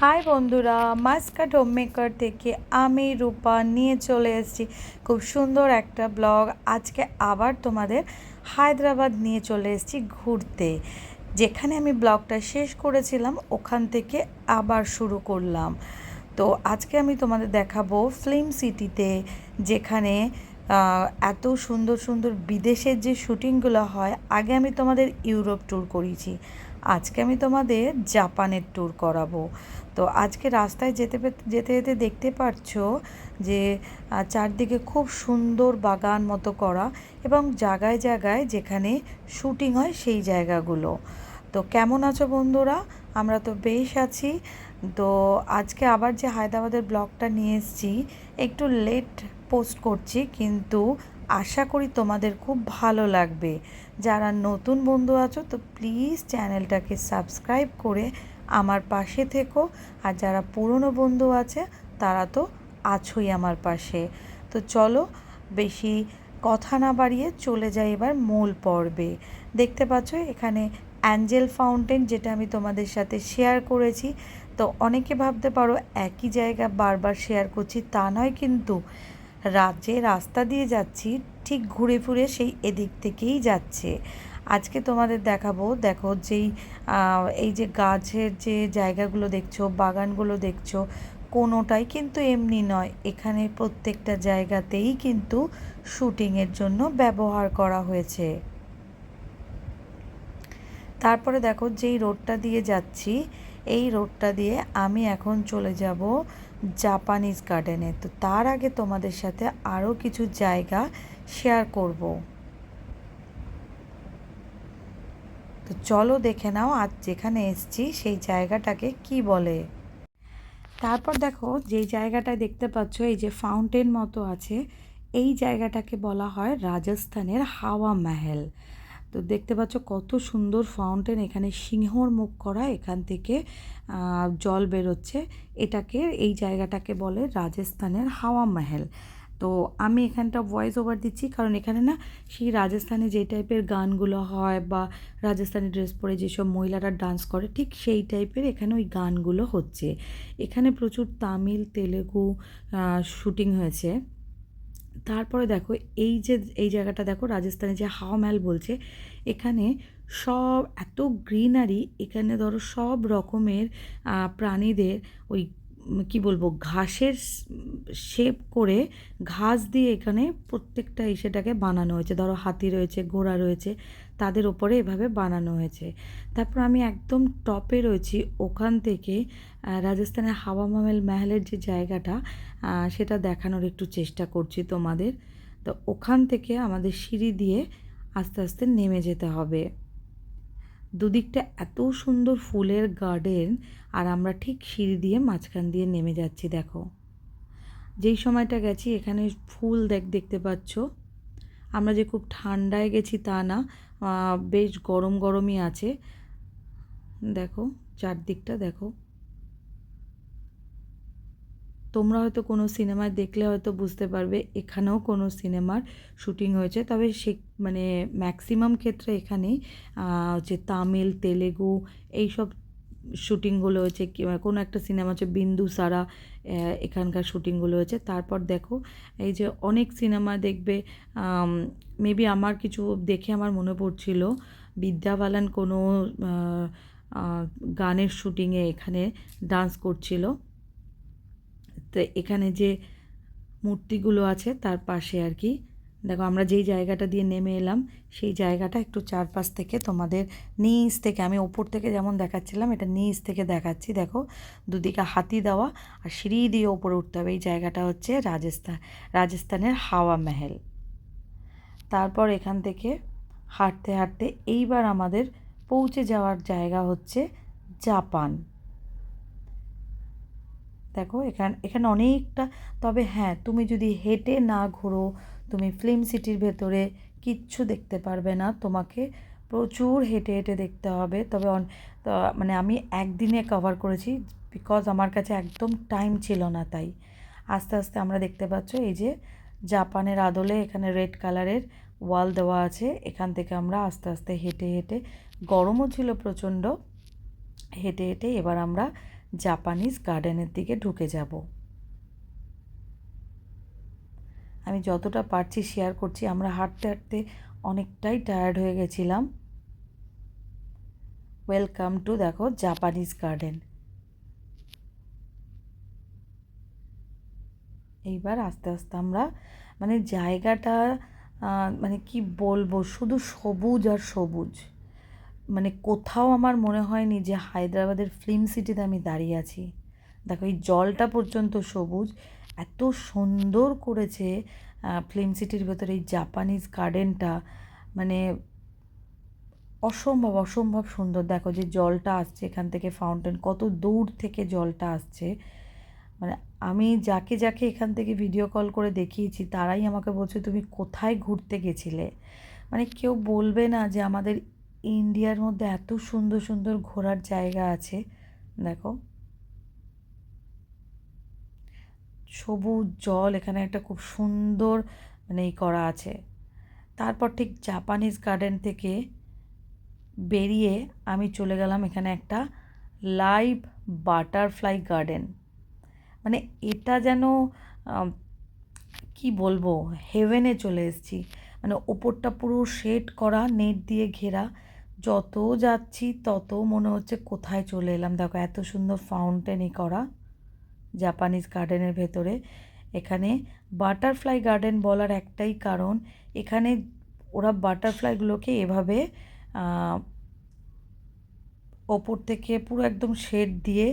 High বন্ধুরা, Muscat homemaker থেকে আমি রূপা নিয়ে চলে এসেছি খুব সুন্দর একটা ব্লগ। আজকে আবার তোমাদের হায়দ্রাবাদ নিয়ে চলে এসেছি ঘুরতে। যেখানে আমি ব্লগটা শেষ করেছিলাম ওখান থেকে আবার শুরু করলাম। তো আজকে আমি তোমাদের দেখাবো ফিল্ম সিটিতে, যেখানে এত সুন্দর সুন্দর বিদেশের যে শ্যুটিংগুলো হয়। আগে আমি তোমাদের ইউরোপ ট্যুর করিয়েছি, আজকে আমি তোমাদের জাপানের ট্যুর করাবো। তো আজকে রাস্তায় যেতে যেতে যেতে দেখতে পাচ্ছ যে চারদিকে খুব সুন্দর বাগান মতো করা, এবং জায়গায় জায়গায় যেখানে শ্যুটিং হয় সেই জায়গাগুলো। তো কেমন আছো বন্ধুরা? আমরা তো বেশ আছি। তো আজকে আবার যে হায়দ্রাবাদের ব্লগটা নিয়ে এসেছি, একটু লেট পোস্ট করছি, কিন্তু আশা করি তোমাদের খুব ভালো লাগবে। যারা নতুন বন্ধু আছো তো প্লিজ চ্যানেলটাকে সাবস্ক্রাইব করে আমার পাশে থেকো, আর যারা পুরনো বন্ধু আছে তারা তো আছোই আমার পাশে। তো চলো বেশি কথা না বাড়িয়ে চলে যাই এবার মূল পর্বে। দেখতে পাচ্ছ এখানে অ্যাঞ্জেল ফাউন্টেন, যেটা আমি তোমাদের সাথে শেয়ার করেছি। তো অনেকে ভাবতে পারো একই জায়গা বারবার শেয়ার করছি, তা নয় কিন্তু। যে রাস্তা দিয়ে যাচ্ছি ঠিক ঘুরে ফিরে সেই এদিক থেকেই যাচ্ছে। আজকে তোমাদের দেখাবো, দেখো এই যে গাছের যে জায়গাগুলো দেখছো, বাগানগুলো দেখছো, কোনোটাই কিন্তু এমনি নয়। এখানে প্রত্যেকটা জায়গাতেই কিন্তু শ্যুটিংয়ের জন্য ব্যবহার করা হয়েছে। তারপরে দেখো যেই রোডটা দিয়ে যাচ্ছি, এই রোডটা দিয়ে আমি এখন চলে যাব জাপানিজ গার্ডেনে। তো তার আগে তোমাদের সাথে আরও কিছু জায়গা শেয়ার করব। তো চলো দেখে নাও আজ যেখানে এসছি সেই জায়গাটাকে কি বলে। তারপর দেখো যেই জায়গাটায় দেখতে পাচ্ছ এই যে ফাউন্টেন মতো আছে, এই জায়গাটাকে বলা হয় রাজস্থানের হাওয়া মহল। তো দেখতে পাচ্ছ কত সুন্দর ফাউন্টেন, এখানে সিংহর মুখ করা, এখান থেকে জল বেরোচ্ছে। এই জায়গাটাকে বলে রাজস্থানের হাওয়া মহল। তো আমি এখানটা ভয়েস ওভার দিচ্ছি, কারণ এখানে না সেই রাজস্থানে যে টাইপের গানগুলো হয়, বা রাজস্থানি ড্রেস পরে যেসব মহিলারা ডান্স করে, ঠিক সেই টাইপের এখানে ওই গানগুলো হচ্ছে। এখানে প্রচুর তামিল তেলেগু শ্যুটিং হয়েছে। তারপরে দেখো এই জায়গাটা দেখো, রাজস্থানে যে হাওয়া মহল বলছে, এখানে সব এত গ্রিনারি, এখানে ধরো সব রকমের প্রাণীদের ওই কি বলবো ঘাসের শেপ করে, ঘাস দিয়ে এখানে প্রত্যেকটা সেটাকে বানানো হয়েছে। ধরো হাতি রয়েছে, ঘোড়া রয়েছে, তাদের ওপরে এভাবে বানানো হয়েছে। তারপর আমি একদম টপে রয়েছি, ওখান থেকে রাজস্থানের হাওয়া মহলের যে জায়গাটা, সেটা দেখানোর একটু চেষ্টা করছি তোমাদের। তো ওখান থেকে আমাদের সিঁড়ি দিয়ে আস্তে আস্তে নেমে যেতে হবে। দুদিকটা এত সুন্দর ফুলের গার্ডেন, আর আমরা ঠিক সিঁড়ি দিয়ে মাঝখান দিয়ে নেমে যাচ্ছি। দেখো যেই সময়টা গেছি এখানে ফুল দেখতে পাচ্ছ। আমরা যে খুব ঠান্ডায় গেছি তা না, বেশ গরম গরমই আছে। দেখো চারদিকটা দেখো। তোমরা হয়তো কোনো সিনেমায় দেখলে হয়তো বুঝতে পারবে এখানেও কোনো সিনেমার শ্যুটিং হয়েছে, তবে মানে ম্যাক্সিমাম ক্ষেত্রে এখানে হচ্ছে তামিল তেলেগু এইসব শ্যুটিংগুলো হয়েছে। কোনো একটা সিনেমা হচ্ছে বিন্দুসারা, এখানকার শ্যুটিংগুলো হয়েছে। তারপর দেখো এই যে অনেক সিনেমা দেখবে, মেবি আমার কিছু দেখে আমার মনে পড়ছিল বিদ্যা বালান কোনো গানের শ্যুটিংয়ে এখানে ডান্স করছিল। তো এখানে যে মূর্তিগুলো আছে তার পাশে আর কি। দেখো আমরা যেই জায়গাটা দিয়ে নেমে এলাম সেই জায়গাটা একটু চারপাশ থেকে তোমাদের নিচ থেকে, আমি ওপর থেকে যেমন দেখাচ্ছিলাম এটা নিচ থেকে দেখাচ্ছি। দেখো দুদিকে হাতি দেওয়া, আর সিঁড়ি দিয়ে ওপরে উঠতে হবে। এই জায়গাটা হচ্ছে রাজস্থানের হাওয়া মহল। তারপর এখান থেকে হাঁটতে হাঁটতে এইবার আমাদের পৌঁছে যাওয়ার জায়গা হচ্ছে জাপান। দেখো এখানে অনেকটা, তবে হ্যাঁ তুমি যদি হেঁটে না ঘোরো, তুমি ফিল্ম সিটির ভেতরে কিচ্ছু দেখতে পারবে না, তোমাকে প্রচুর হেঁটে হেঁটে দেখতে হবে। তবে মানে আমি একদিনে কভার করেছি, বিকজ আমার কাছে একদম টাইম ছিল না। তাই আস্তে আস্তে আমরা দেখতে পাচ্ছ এই যে জাপানের আদলে এখানে রেড কালারের ওয়াল দেওয়া আছে, এখান থেকে আমরা আস্তে আস্তে হেঁটে হেঁটে, গরমও ছিল প্রচণ্ড, হেঁটে হেঁটে এবার আমরা জাপানিজ গার্ডেনের দিকে ঢুকে যাব। আমি যতটা পারছি শেয়ার করছি। আমরা হাঁটতে হাঁটতে অনেকটাই টায়ার্ড হয়ে গেছিলাম। ওয়েলকাম টু দেখো জাপানিজ গার্ডেন। এইবার আস্তে আস্তে আমরা মানে জায়গাটা মানে কি বলবো, শুধু সবুজ আর সবুজ। মানে কোথাও আমার মনে হয়নি যে হায়দ্রাবাদের ফিল্ম সিটিতে আমি দাঁড়িয়ে আছি। দেখো এই জলটা পর্যন্ত সবুজ, এত সুন্দর করেছে ফিল্ম সিটির ভেতরে এই জাপানিজ গার্ডেনটা। মানে অসম্ভব অসম্ভব সুন্দর। দেখো যে জলটা আসছে এখান থেকে, ফাউন্টেন কত দূর থেকে জলটা আসছে। মানে আমি যাকে যাকে এখান থেকে ভিডিও কল করে দেখিয়েছি তারাই আমাকে বলছে তুমি কোথায় ঘুরতে গেছিলে। মানে কেউ বলবে না যে আমাদের ইন্ডিয়ার মধ্যে এত সুন্দর সুন্দর ঘোরার জায়গা আছে। দেখো সবুজ জল, এখানে একটা খুব সুন্দর মানে এই করা আছে। তারপর ঠিক জাপানিজ গার্ডেন থেকে বেরিয়ে আমি চলে গেলাম এখানে একটা লাইভ বাটারফ্লাই গার্ডেন। মানে এটা যেন কি বলবো, হেভেনে চলে এসেছি। মানে ওপরটা পুরো শেড করা, নেট দিয়ে ঘেরা। যত যাচ্ছি তত মনে হচ্ছে কোথায় চলে এলাম। দেখো এত সুন্দর ফাউন্টেনই করা জাপানিজ গার্ডেনের ভেতরে। এখানে বাটারফ্লাই গার্ডেন বলার একটাই কারণ, এখানে ওরা বাটারফ্লাইগুলোকে এভাবে ওপর থেকে পুরো একদম শেড দিয়ে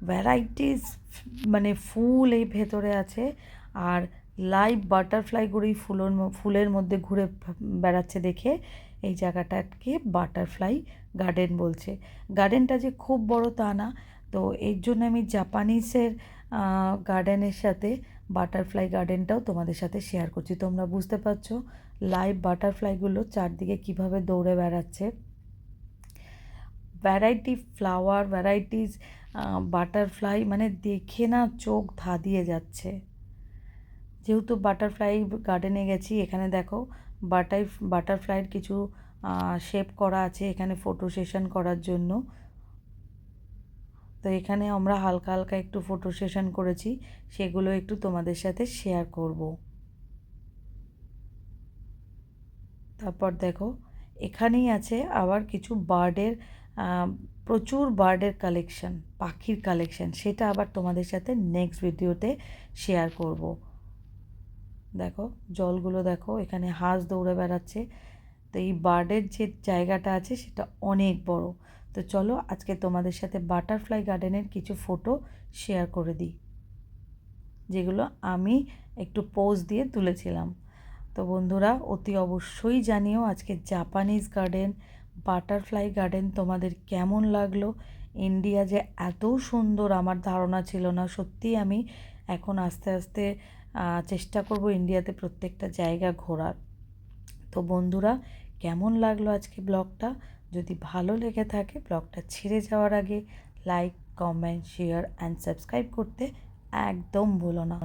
ভ্যারাইটিস মানে ফুল এই ভেতরে আছে। আর লাইভ বাটারফ্লাইগুলোই ফুলের মধ্যে ঘুরে বেড়াচ্ছে দেখে এই জায়গাটাকে বাটারফ্লাই গার্ডেন বলছে। গার্ডেনটা যে খুব বড় তা না, তো এর জন্য আমি জাপানিসের গার্ডেনের সাথে বাটারফ্লাই গার্ডেনটাও তোমাদের সাথে শেয়ার করছি। তোমরা বুঝতে পারছো লাইভ বাটারফ্লাইগুলো চারদিকে কিভাবে দৌড়ে বেড়াচ্ছে। ভ্যারাইটি ফ্লাওয়ার, ভ্যারাইটিস বাটারফ্লাই, মানে দেখে না চোখ ধাঁধিয়ে যাচ্ছে। যেহেতু বাটারফ্লাই গার্ডেনে গেছি, এখানে দেখো বাটারফ্লাইয়ের কিছু শেপ করা আছে এখানে ফটো সেশন করার জন্য। তো এখানে আমরা হালকা হালকা একটু ফটো সেশন করেছি, সেগুলো একটু তোমাদের সাথে শেয়ার করব। তারপর দেখো এখানেই আছে আবার কিছু বার্ডের, প্রচুর বার্ডের কালেকশন, পাখির কালেকশন, সেটা আবার তোমাদের সাথে নেক্সট ভিডিওতে শেয়ার করব। দেখো জলগুলো দেখো, এখানে হাঁস দৌড়ে বেড়াচ্ছে। তো এই বার্ডের যে জায়গাটা আছে সেটা অনেক বড়। তো চলো আজকে তোমাদের সাথে বাটারফ্লাই গার্ডেনের কিছু ফটো শেয়ার করে দিই, যেগুলো আমি একটু পোজ দিয়ে তুলেছিলাম। তো বন্ধুরা অতি অবশ্যই জানিও আজকে জাপানিজ গার্ডেন, বাটারফ্লাই গার্ডেন তোমাদের কেমন লাগলো। ইন্ডিয়া যে এত সুন্দর আমার ধারণা ছিল না। সত্যিই আমি এখন আস্তে আস্তে চেষ্টা করব ইন্ডিয়াতে প্রত্যেকটা জায়গা ঘোরার। তো বন্ধুরা কেমন লাগলো আজকে ব্লগটা? যদি ভালো লেগে থাকে ব্লগটা ছেড়ে যাওয়ার আগে like, comment, share and subscribe করতে একদম ভুলো না।